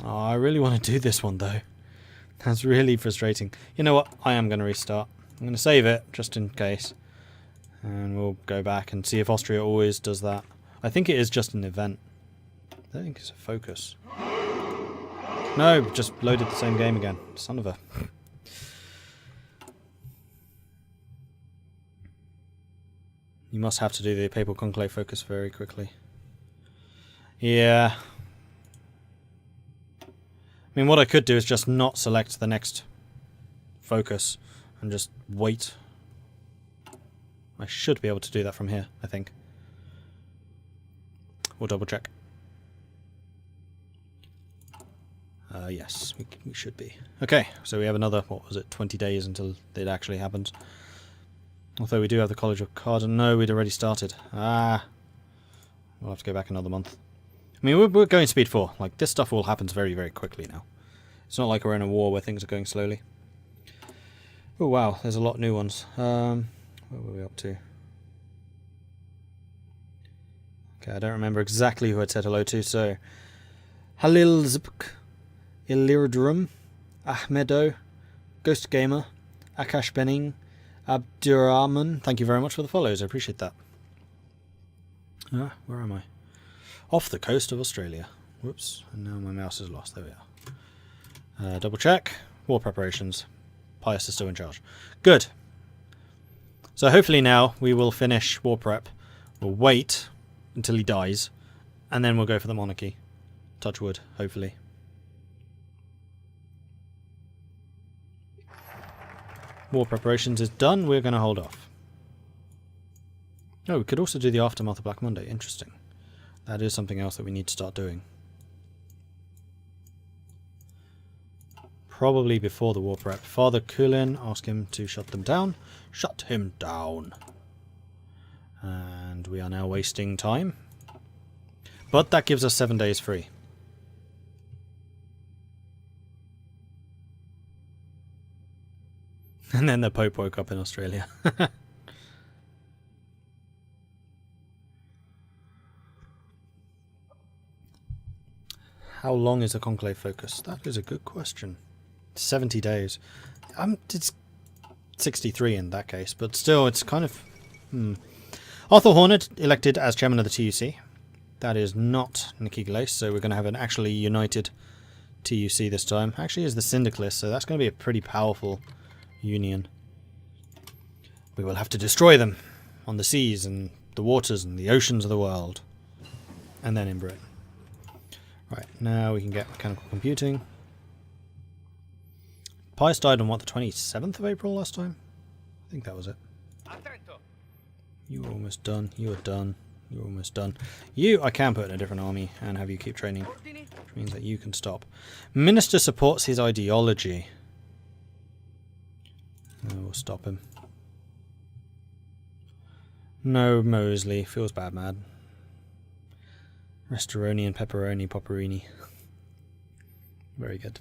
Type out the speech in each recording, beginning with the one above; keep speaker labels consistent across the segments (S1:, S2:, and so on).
S1: Oh, I really want to do this one though. That's really frustrating. You know what? I am going to restart. I'm going to save it just in case. And we'll go back and see if Austria always does that. I think it is just an event. I don't think it's a focus. No, just loaded the same game again. Son of a... You must have to do the Papal Conclave focus very quickly. Yeah. I mean, what I could do is just not select the next focus and just wait. I should be able to do that from here, I think. We'll double check. Yes, we should be. Okay, so we have another, what was it, 20 days until it actually happens. Although we do have the College of Cardinals. No, we'd already started. Ah. We'll have to go back another month. I mean, we're going speed 4. Like, this stuff all happens very, very quickly now. It's not like we're in a war where things are going slowly. Oh, wow. There's a lot of new ones. What were we up to? Okay, I don't remember exactly who I'd said hello to, so... Halilzbk, Illirdrum, Ahmedo, Ghost Gamer, Akash Benning, Abdurrahman. Thank you very much for the follows. I appreciate that. Where am I? Off the coast of Australia. Whoops. And now my mouse is lost. There we are. Double check. War preparations. Pius is still in charge. Good. So hopefully now we will finish war prep. We'll wait until he dies. And then we'll go for the monarchy. Touch wood, hopefully. War preparations is done. We're going to hold off. Oh, we could also do the aftermath of Black Monday. Interesting. That is something else that we need to start doing. Probably before the war prep. Father Kulin, ask him to shut them down. Shut him down. And we are now wasting time. But that gives us 7 days free. And then the Pope woke up in Australia. How long is the conclave focus? That is a good question. 70 days. It's 63 in that case, but still, it's kind of... Arthur Hornet elected as chairman of the TUC. That is not Nikki Glace, so we're going to have an actually united TUC this time. Actually, is the syndicalists, so that's going to be a pretty powerful union. We will have to destroy them on the seas and the waters and the oceans of the world. And then in Britain. Right, now we can get mechanical computing. Pius died on what, the 27th of April last time? I think that was it. You are almost done. You are done. You're almost done. You, I can put in a different army and have you keep training, which means that you can stop. Minister supports his ideology. We'll stop him. No, Mosley. Feels bad, mad. Restoroni and Pepperoni Popperini. Very good.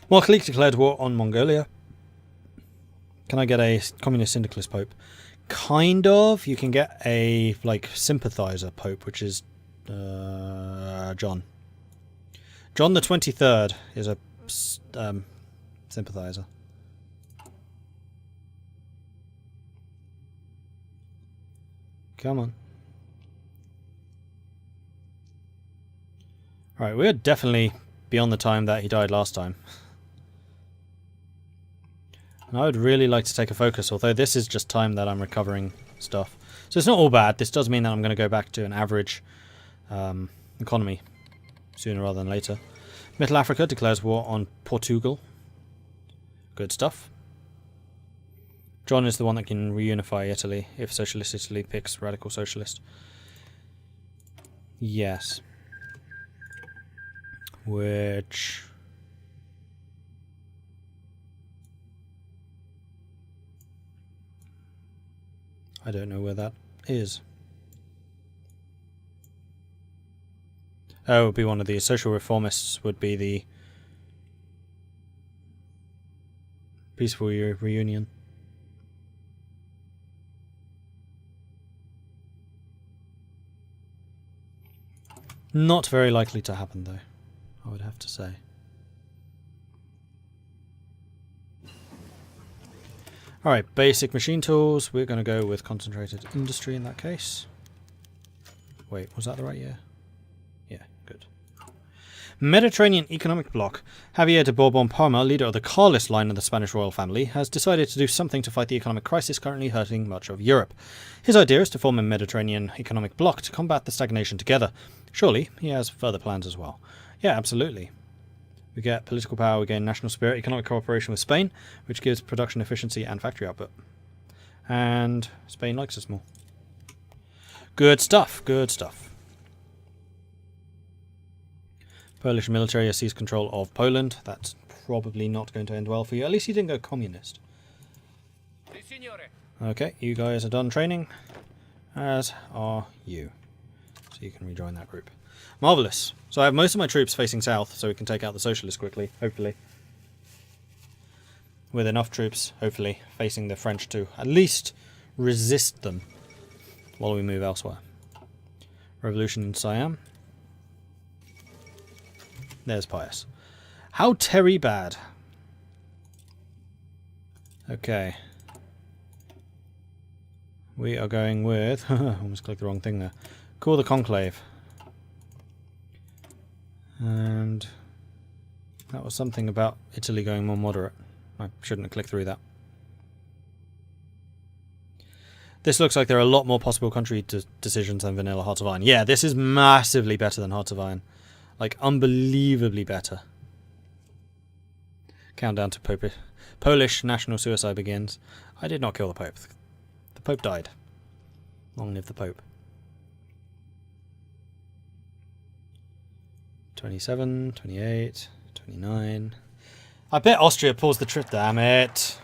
S1: Markleek declared war on Mongolia. Can I get a communist syndicalist pope? Kind of. You can get a, like, sympathizer pope, which is John. John the 23rd is a sympathizer. Come on. Alright, we're definitely beyond the time that he died last time. And I would really like to take a focus, although this is just time that I'm recovering stuff. So it's not all bad. This does mean that I'm going to go back to an average economy sooner rather than later. Middle Africa declares war on Portugal. Good stuff. John is the one that can reunify Italy if Socialist Italy picks Radical Socialist. Yes. Which... I don't know where that is. Oh, it would be one of the social reformists would be the peaceful reunion. Not very likely to happen, though. I would have to say. Alright, basic machine tools. We're going to go with concentrated industry in that case. Wait, was that the right year? Yeah, good. Mediterranean Economic Bloc. Javier de Bourbon-Parma, leader of the Carlist line of the Spanish royal family, has decided to do something to fight the economic crisis currently hurting much of Europe. His idea is to form a Mediterranean Economic Bloc to combat the stagnation together. Surely, he has further plans as well. Yeah, absolutely. We get political power, we gain national spirit, economic cooperation with Spain, which gives production efficiency and factory output. And Spain likes us more. Good stuff, good stuff. Polish military has seized control of Poland. That's probably not going to end well for you. At least you didn't go communist. Okay, you guys are done training, as are you. So you can rejoin that group. Marvellous. So I have most of my troops facing south, so we can take out the socialists quickly, hopefully. With enough troops, hopefully, facing the French to at least resist them while we move elsewhere. Revolution in Siam. There's Pius. How terry bad. Okay. We are going with... almost clicked the wrong thing there. Call the conclave. And that was something about Italy going more moderate. I shouldn't have clicked through that. This looks like there are a lot more possible country decisions than vanilla Hearts of Iron. Yeah, this is massively better than Hearts of Iron. Like, unbelievably better. Countdown to Polish national suicide begins. I did not kill the Pope. The Pope died. Long live the Pope. 27, 28, 29. I bet Austria pulls the trip. Damn it.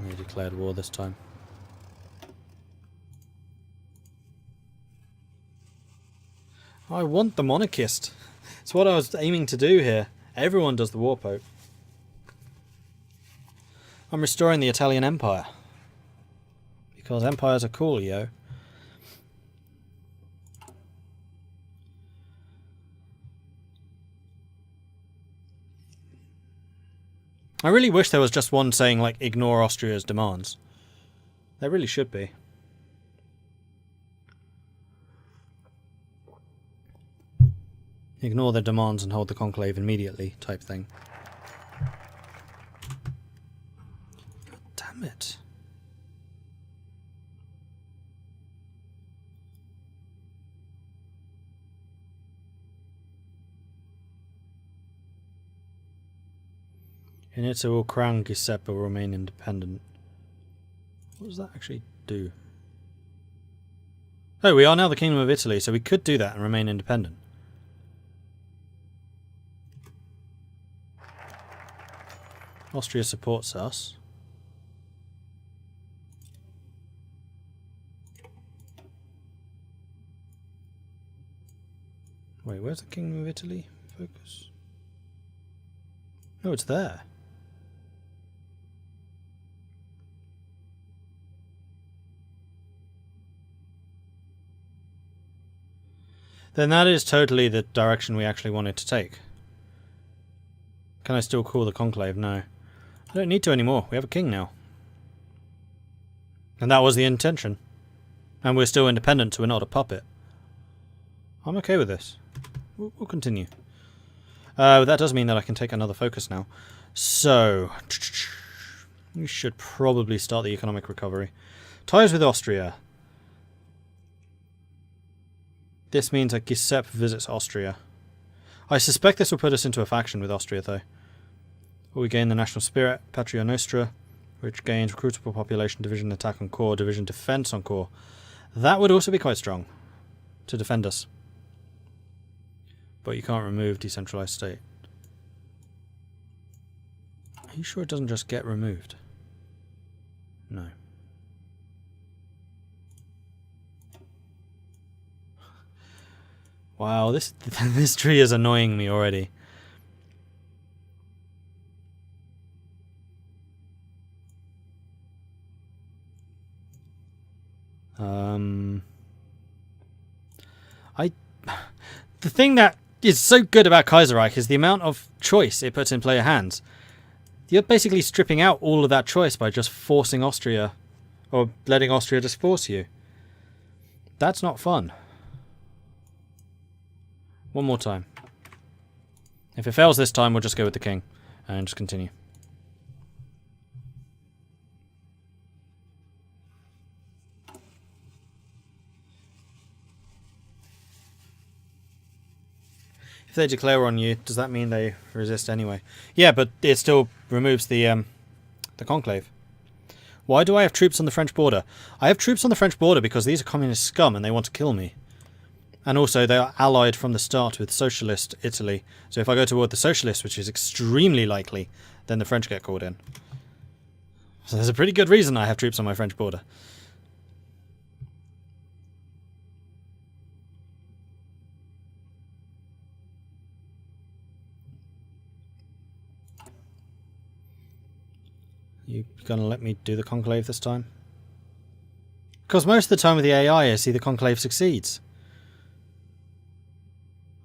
S1: They declared war this time. I want the monarchist. It's what I was aiming to do here. Everyone does the war pope. I'm restoring the Italian Empire. Because empires are cool, yo. I really wish there was just one saying, like, ignore Austria's demands. There really should be. Ignore their demands and hold the conclave immediately, type thing. God damn it. Inizia will crown Giuseppe will remain independent. What does that actually do? Oh, we are now the Kingdom of Italy, so we could do that and remain independent. Austria supports us. Wait, where's the Kingdom of Italy? Focus. Oh, it's there. Then that is totally the direction we actually wanted to take. Can I still call the conclave? No. I don't need to anymore. We have a king now. And that was the intention. And we're still independent, so we're not a puppet. I'm okay with this. We'll continue. That does mean that I can take another focus now. So, we should probably start the economic recovery. Ties with Austria. This means that Giuseppe visits Austria. I suspect this will put us into a faction with Austria, though. We gain the national spirit, Patria Nostra, which gains recruitable population, division attack on core, division defense on core. That would also be quite strong to defend us. But you can't remove decentralized state. Are you sure it doesn't just get removed? No. Wow, this this tree is annoying me already. The thing that is so good about Kaiserreich is the amount of choice it puts in player hands. You're basically stripping out all of that choice by just forcing Austria, or letting Austria just force you. That's not fun. One more time. If it fails this time, we'll just go with the king and just continue. If they declare on you, does that mean they resist anyway? Yeah, but it still removes the conclave. Why do I have troops on the French border? I have troops on the French border because these are communist scum and they want to kill me. And also they are allied from the start with socialist Italy. So if I go toward the socialists, which is extremely likely, then the French get called in. So there's a pretty good reason I have troops on my French border. You gonna let me do the conclave this time? Because most of the time with the AI I see the conclave succeeds.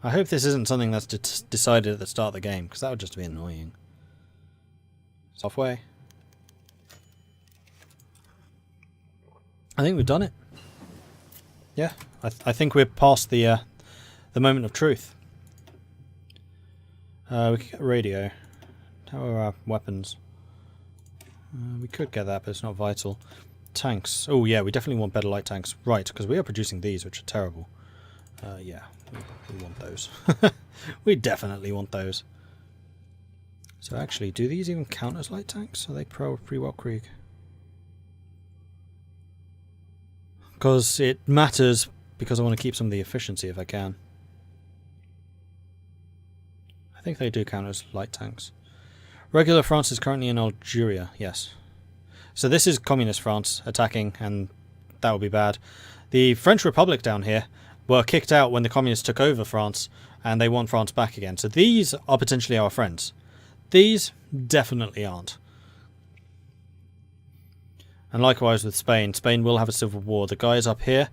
S1: I hope this isn't something that's decided at the start of the game, because that would just be annoying. Software. I think we've done it. Yeah, I think we're past the moment of truth. We could get a radio. How are our weapons? We could get that, but it's not vital. Tanks. Oh yeah, we definitely want better light tanks. Right, because we are producing these, which are terrible. Yeah, we want those. We definitely want those. So actually, do these even count as light tanks? Are they pre-Weltkreig? Because it matters, because I want to keep some of the efficiency if I can. I think they do count as light tanks. Regular France is currently in Algeria, yes. So this is communist France attacking, and that would be bad. The French Republic down here were kicked out when the communists took over France, and they want France back again. So these are potentially our friends. These definitely aren't. And likewise with Spain. Spain will have a civil war. The guys up here,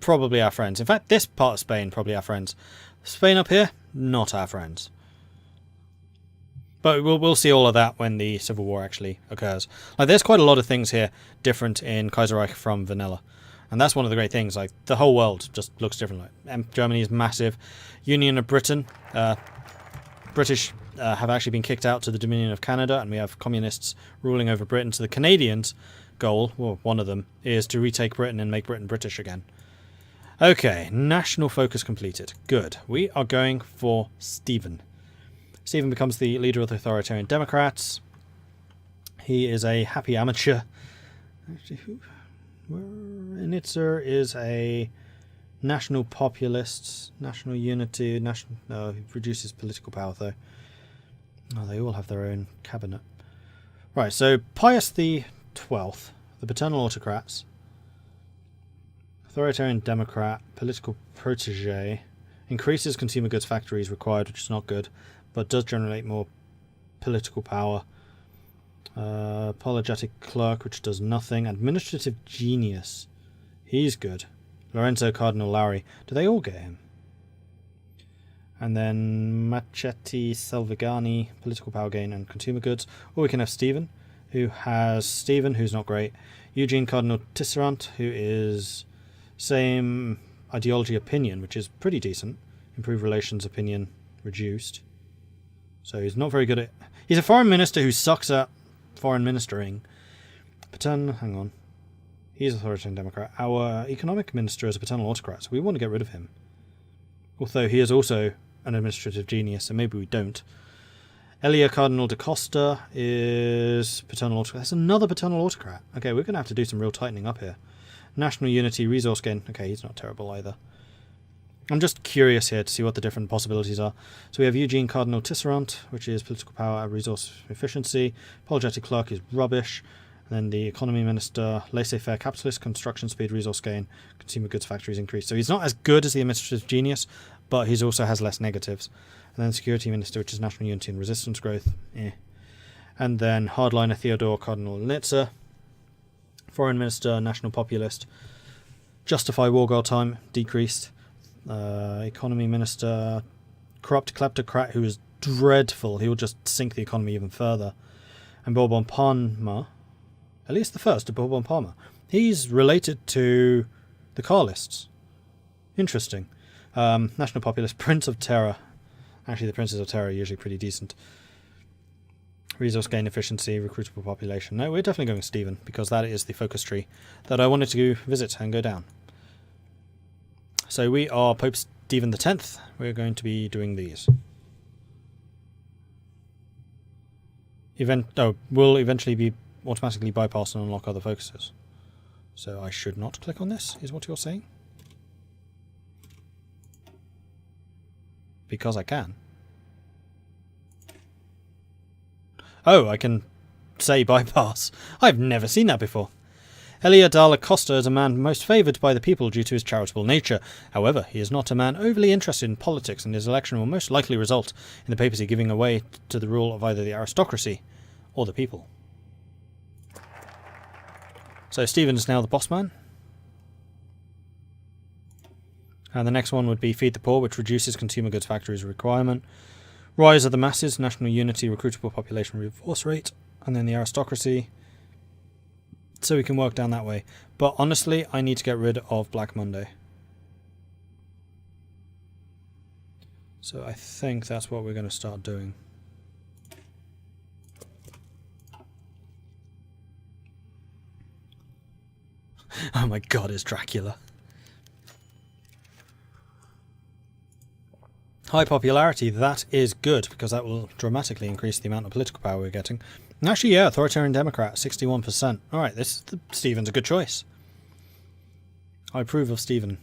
S1: probably our friends. In fact, this part of Spain, probably our friends. Spain up here, not our friends. But we'll see all of that when the Civil War actually occurs. Like, there's quite a lot of things here different in Kaiserreich from vanilla. And that's one of the great things. Like, the whole world just looks different. Like, Germany is massive. Union of Britain. British have actually been kicked out to the Dominion of Canada, and we have communists ruling over Britain. So the Canadians' goal, well, one of them, is to retake Britain and make Britain British again. Okay, national focus completed. Good. We are going for Stephen. Stephen becomes the leader of the authoritarian Democrats. He is a happy amateur. Actually, Initzer is a national populist, national unity, he reduces political power though. Oh, they all have their own cabinet. Right, so Pius the 12th, the paternal autocrats, authoritarian Democrat, political protege, increases consumer goods factories required, which is not good, but does generate more political power. Apologetic clerk, which does nothing. Administrative genius. He's good. Lorenzo Cardinal Lowry. Do they all get him? And then Machetti Salvigani, political power gain and consumer goods. Or we can have Stephen, who's not great. Eugene Cardinal Tisserand, who is same ideology opinion, which is pretty decent. Improved relations opinion reduced. So he's not very good at... He's a foreign minister who sucks at foreign ministering. Paternal... Hang on. He's authoritarian Democrat. Our economic minister is a paternal autocrat, so we want to get rid of him. Although he is also an administrative genius, so maybe we don't. Elia Cardinal da Costa is paternal autocrat. That's another paternal autocrat. Okay, we're going to have to do some real tightening up here. National unity, resource gain. Okay, he's not terrible either. I'm just curious here to see what the different possibilities are. So we have Eugene Cardinal Tisserand, which is political power, resource efficiency. Apologetic clerk is rubbish. And then the economy minister, laissez-faire capitalist, construction speed, resource gain, consumer goods factories increase. So he's not as good as the administrative genius, but he also has less negatives. And then Security Minister, which is National Unity and Resistance Growth. And then Hardliner Theodore Cardinal Nitzer. Foreign Minister, National Populist. Justify War Girl Time, decreased. Economy Minister, Corrupt Kleptocrat, who is dreadful. He will just sink the economy even further. And Bourbon Parma, at least the first of Bourbon Parma. He's related to the Carlists. Interesting. National Populist, Prince of Terror. Actually, the Princes of Terror are usually pretty decent. Resource gain efficiency, recruitable population. No, we're definitely going with Stephen, because that is the focus tree that I wanted to visit and go down. So we are Pope Stephen X. We're going to be doing these. Will eventually be automatically bypassed and unlock other focuses. So I should not click on this, is what you're saying? Because I can. Oh, I can say bypass. I've never seen that before. Elia Dalla Costa is a man most favoured by the people due to his charitable nature. However, he is not a man overly interested in politics, and his election will most likely result in the papacy giving way to the rule of either the aristocracy or the people. So Stephen is now the boss man. And the next one would be Feed the Poor, which reduces consumer goods factories' requirement. Rise of the masses, national unity, recruitable population reforce rate, and then the aristocracy. So we can work down that way. But honestly, I need to get rid of Black Monday. So I think that's what we're going to start doing. Oh my god, it's Dracula. High popularity, that is good, because that will dramatically increase the amount of political power we're getting. And actually, yeah, Authoritarian Democrat, 61%. Alright, Stephen's a good choice. I approve of Stephen.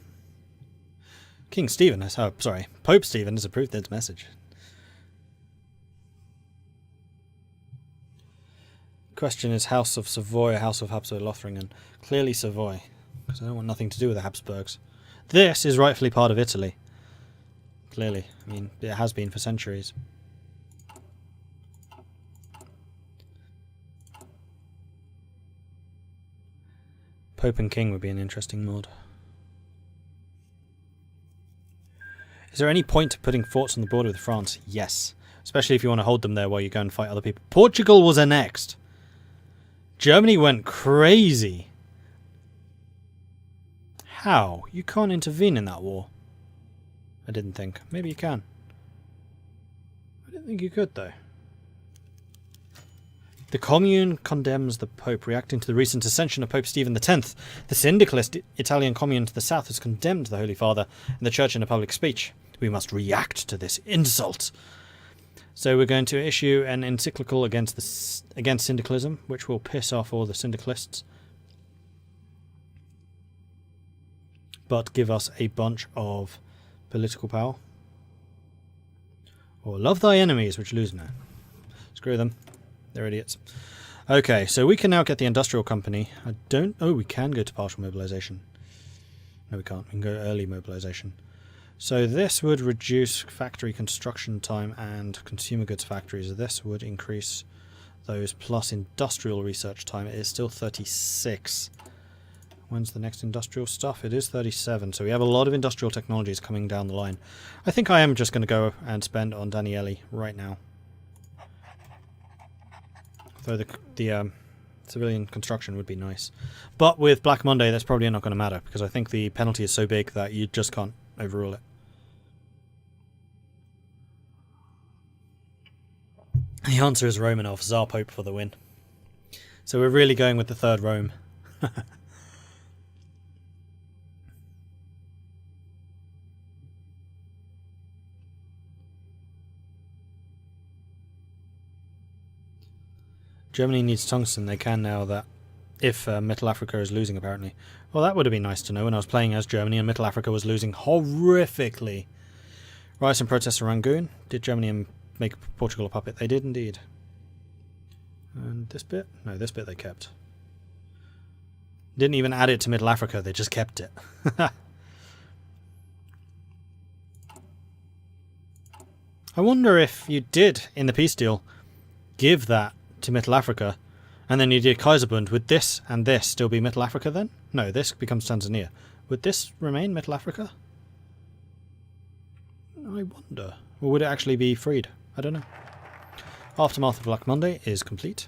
S1: Pope Stephen has approved this message. Question is House of Savoy or House of Habsburg-Lothringen? Clearly Savoy, because I don't want nothing to do with the Habsburgs. This is rightfully part of Italy. Clearly. I mean, it has been for centuries. Pope and King would be an interesting mod. Is there any point to putting forts on the border with France? Yes. Especially if you want to hold them there while you go and fight other people. Portugal was annexed. Germany went crazy. How? You can't intervene in that war. I didn't think. Maybe you can. I didn't think you could, though. The Commune condemns the Pope, reacting to the recent ascension of Pope Stephen X. The syndicalist Italian Commune to the south has condemned the Holy Father and the Church in a public speech. We must react to this insult. So we're going to issue an encyclical against syndicalism, which will piss off all the syndicalists, but give us a bunch of political power. Or love thy enemies, which lose now. Screw them. They're idiots. Okay, so we can now get the industrial company. Oh, we can go to partial mobilization. No, we can't. We can go early mobilization. So this would reduce factory construction time and consumer goods factories. This would increase those plus industrial research time. It is still 36. When's the next industrial stuff? It is 37, so we have a lot of industrial technologies coming down the line. I think I am just going to go and spend on Daniele right now. Though the civilian construction would be nice. But with Black Monday, that's probably not going to matter, because I think the penalty is so big that you just can't overrule it. The answer is Romanov, Tsar Pope for the win. So we're really going with the third Rome. Germany needs tungsten. They can now, that if Middle Africa is losing, apparently. Well, that would have been nice to know when I was playing as Germany and Middle Africa was losing horrifically. Riots and protests in Rangoon. Did Germany make Portugal a puppet? They did indeed. And this bit? No, this bit they kept. Didn't even add it to Middle Africa, they just kept it. I wonder if you did, in the peace deal, give that to Middle Africa, and then you did Kaiserbund, would this and this still be Middle Africa then? No, this becomes Tanzania. Would this remain Middle Africa? I wonder. Or would it actually be freed? I don't know. Aftermath of Black Monday is complete.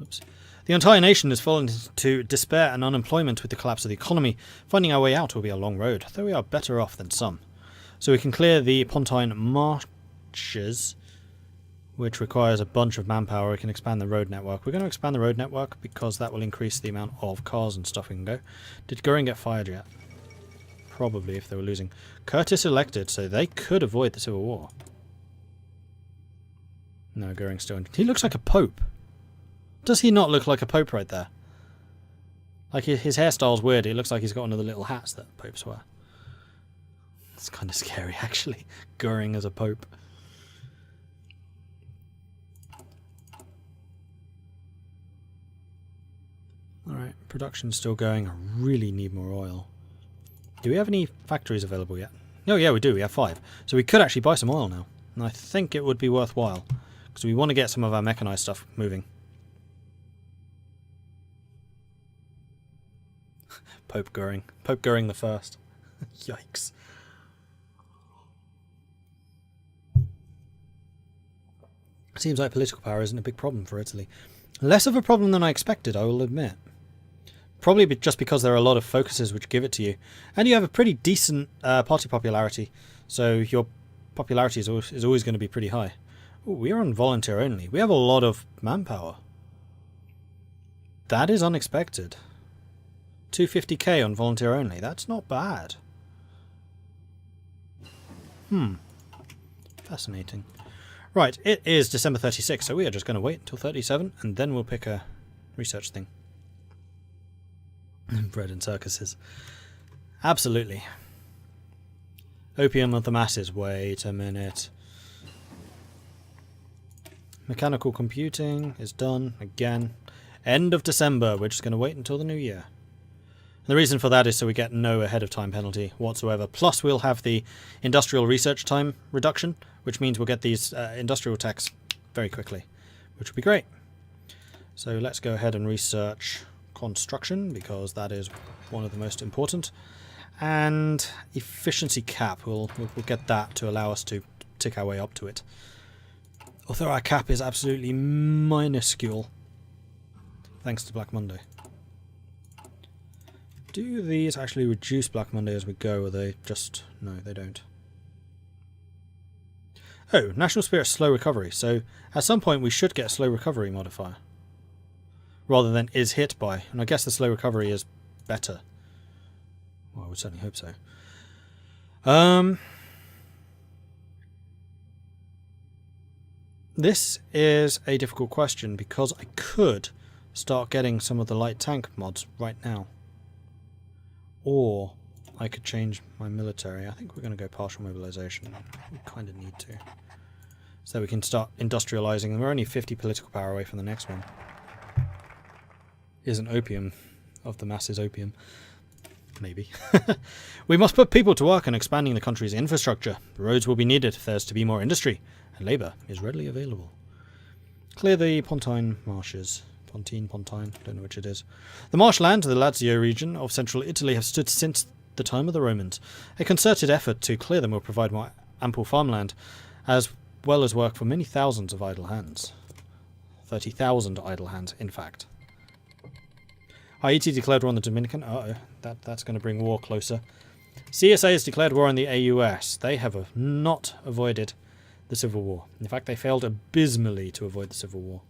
S1: Oops. The entire nation has fallen into despair and unemployment with the collapse of the economy. Finding our way out will be a long road, though we are better off than some. So we can clear the Pontine marshes, which requires a bunch of manpower. We can expand the road network. We're going to expand the road network because that will increase the amount of cars and stuff we can go. Did Goering get fired yet? Probably, if they were losing. Curtis elected, so they could avoid the Civil War. No, Goering's still in. He looks like a pope. Does he not look like a pope right there? Like, his hairstyle's weird. It looks like he's got one of the little hats that popes wear. It's kind of scary, actually. Goering as a pope. Alright, production's still going. I really need more oil. Do we have any factories available yet? Oh yeah, we do. We have 5. So we could actually buy some oil now. And I think it would be worthwhile. Because we want to get some of our mechanized stuff moving. Pope Goering. Pope Goering the First. Yikes. Seems like political power isn't a big problem for Italy. Less of a problem than I expected, I will admit. Probably just because there are a lot of focuses which give it to you. And you have a pretty decent party popularity. So your popularity is always going to be pretty high. Ooh, we are on volunteer only. We have a lot of manpower. That is unexpected. 250k on volunteer only. That's not bad. Fascinating. Right, it is December 36, so we are just going to wait until 37, and then we'll pick a research thing. Bread and circuses. Absolutely. Opium of the masses. Wait a minute. Mechanical computing is done again. End of December. We're just going to wait until the new year. The reason for that is so we get no ahead of time penalty whatsoever. Plus we'll have the industrial research time reduction, which means we'll get these industrial techs very quickly, which will be great. So let's go ahead and research construction, because that is one of the most important. And efficiency cap, we'll get that to allow us to tick our way up to it. Although our cap is absolutely minuscule, thanks to Black Monday. Do these actually reduce Black Monday as we go, or they just... no, they don't. Oh, National Spirit slow recovery. So at some point we should get a slow recovery modifier. Rather than is hit by. And I guess the slow recovery is better. Well, I would certainly hope so. This is a difficult question because I could start getting some of the light tank mods right now. Or I could change my military. I think we're going to go partial mobilization. We kind of need to. So we can start industrializing them. We're only 50 political power away from the next one. Isn't opium of the masses opium? Maybe. We must put people to work on expanding the country's infrastructure. Roads will be needed if there's to be more industry, and labour is readily available. Clear the Pontine marshes. Pontine, don't know which it is. The marshlands of the Lazio region of central Italy have stood since the time of the Romans. A concerted effort to clear them will provide more ample farmland, as well as work for many thousands of idle hands. 30,000 idle hands, in fact. Haiti declared war on the Dominican. Uh-oh, that's going to bring war closer. CSA has declared war on the AUS. They have not avoided the Civil War. In fact, they failed abysmally to avoid the Civil War.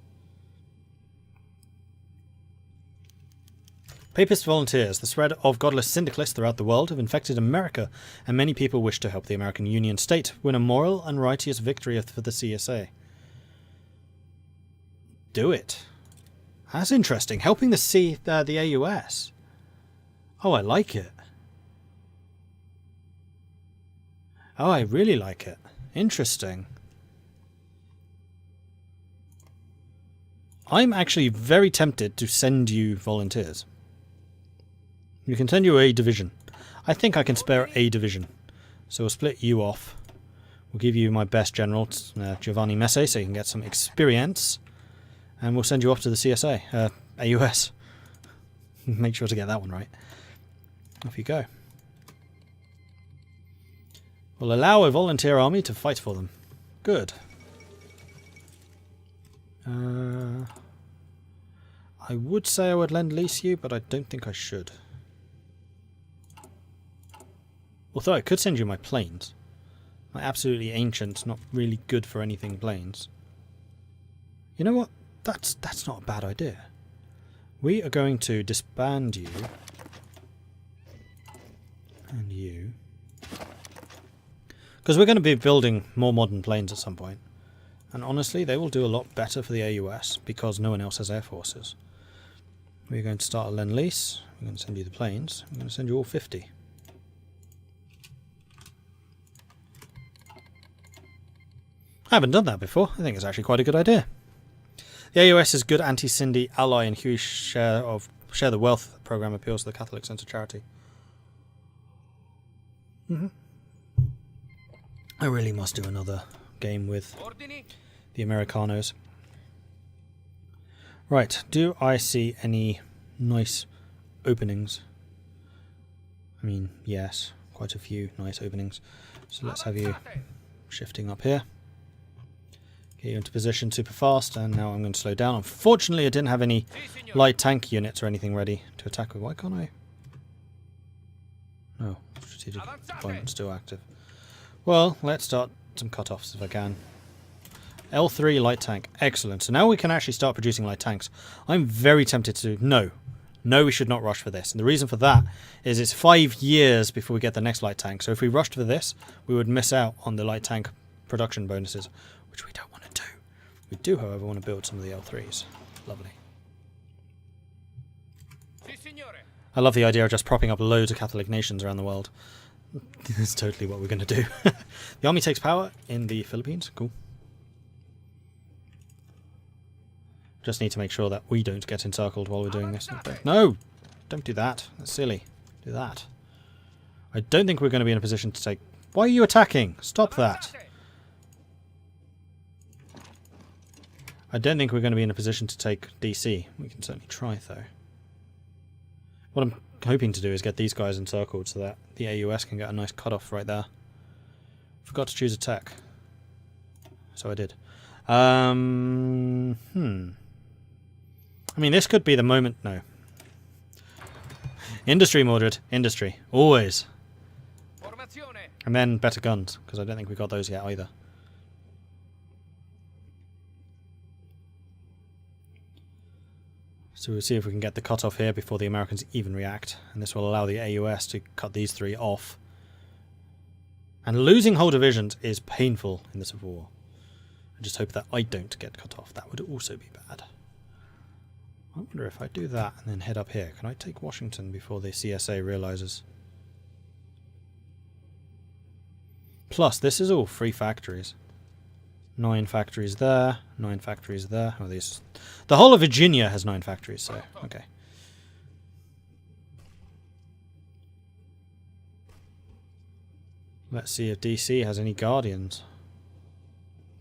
S1: Papist volunteers. The spread of godless syndicalists throughout the world have infected America, and many people wish to help the American Union State win a moral and righteous victory for the CSA. Do it. That's interesting. Helping the AUS. Oh, I like it. Oh, I really like it. Interesting. I'm actually very tempted to send you volunteers. You can send you a division. I think I can spare a division. So we'll split you off We'll give you my best general, Giovanni Messe, so you can get some experience. And we'll send you off to the CSA, AUS. Make sure to get that one right. Off you go. We'll allow a volunteer army to fight for them. Good. I would say I would lend lease you, but I don't think I should. Although I could send you my planes. My absolutely ancient, not really good for anything planes. You know what? That's not a bad idea. We are going to disband you. And you. Because we're going to be building more modern planes at some point. And honestly, they will do a lot better for the AUS because no one else has air forces. We're going to start a Lend-Lease. We're going to send you the planes. We're going to send you all 50. I haven't done that before. I think it's actually quite a good idea. The AUS is good anti-Cindy ally and huge share the wealth program appeals to the Catholic sense of charity. I really must do another game with the Americanos. Right, do I see any nice openings? I mean, yes, quite a few nice openings. So let's have you shifting up here. Get you into position super fast, and now I'm going to slow down. Unfortunately, I didn't have any light tank units or anything ready to attack with. Why can't I? No, strategic deployment still active. Well, let's start some cut-offs if I can. L3 light tank. Excellent. So now we can actually start producing light tanks. I'm very tempted to... No, we should not rush for this. And the reason for that is it's 5 years before we get the next light tank. So if we rushed for this, we would miss out on the light tank production bonuses, which we don't want to do. We do, however, want to build some of the L3s. Lovely. I love the idea of just propping up loads of Catholic nations around the world. That's totally what we're going to do. The army takes power in the Philippines. Cool. Just need to make sure that we don't get encircled while we're doing this. No! Don't do that. That's silly. Do that. I don't think we're going to be in a position to take... Why are you attacking? Stop that. I don't think we're going to be in a position to take DC. We can certainly try, though. What I'm hoping to do is get these guys encircled so that the AUS can get a nice cutoff right there. Forgot to choose a tech. So I did. I mean, this could be the moment... No. Industry, Mordred. Industry. Always. And then better guns, because I don't think we got those yet either. So we'll see if we can get the cutoff here before the Americans even react. And this will allow the AUS to cut these three off. And losing whole divisions is painful in the Civil War. I just hope that I don't get cut off. That would also be bad. I wonder if I do that and then head up here. Can I take Washington before the CSA realizes? Plus, this is all free factories. 9 factories there, 9 factories there. Oh, these. The whole of Virginia has 9 factories, so okay. Let's see if DC has any guardians.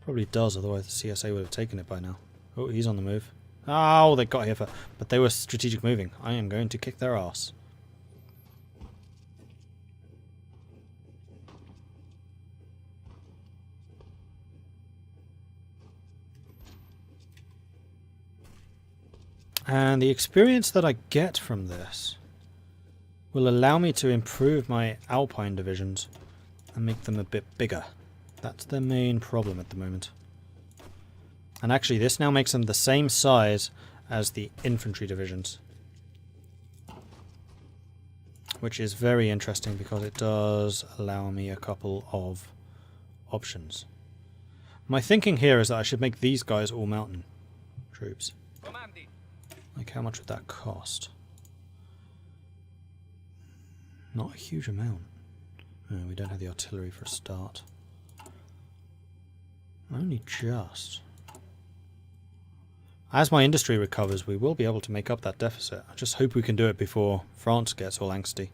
S1: Probably does, otherwise the CSA would have taken it by now. Oh, he's on the move. Oh, they got here for... But they were strategic moving. I am going to kick their ass. And the experience that I get from this will allow me to improve my Alpine divisions and make them a bit bigger. That's the main problem at the moment. And actually this now makes them the same size as the infantry divisions. Which is very interesting because it does allow me a couple of options. My thinking here is that I should make these guys all mountain troops. Like, how much would that cost? Not a huge amount. No, we don't have the artillery for a start. Only just. As my industry recovers, we will be able to make up that deficit. I just hope we can do it before France gets all angsty.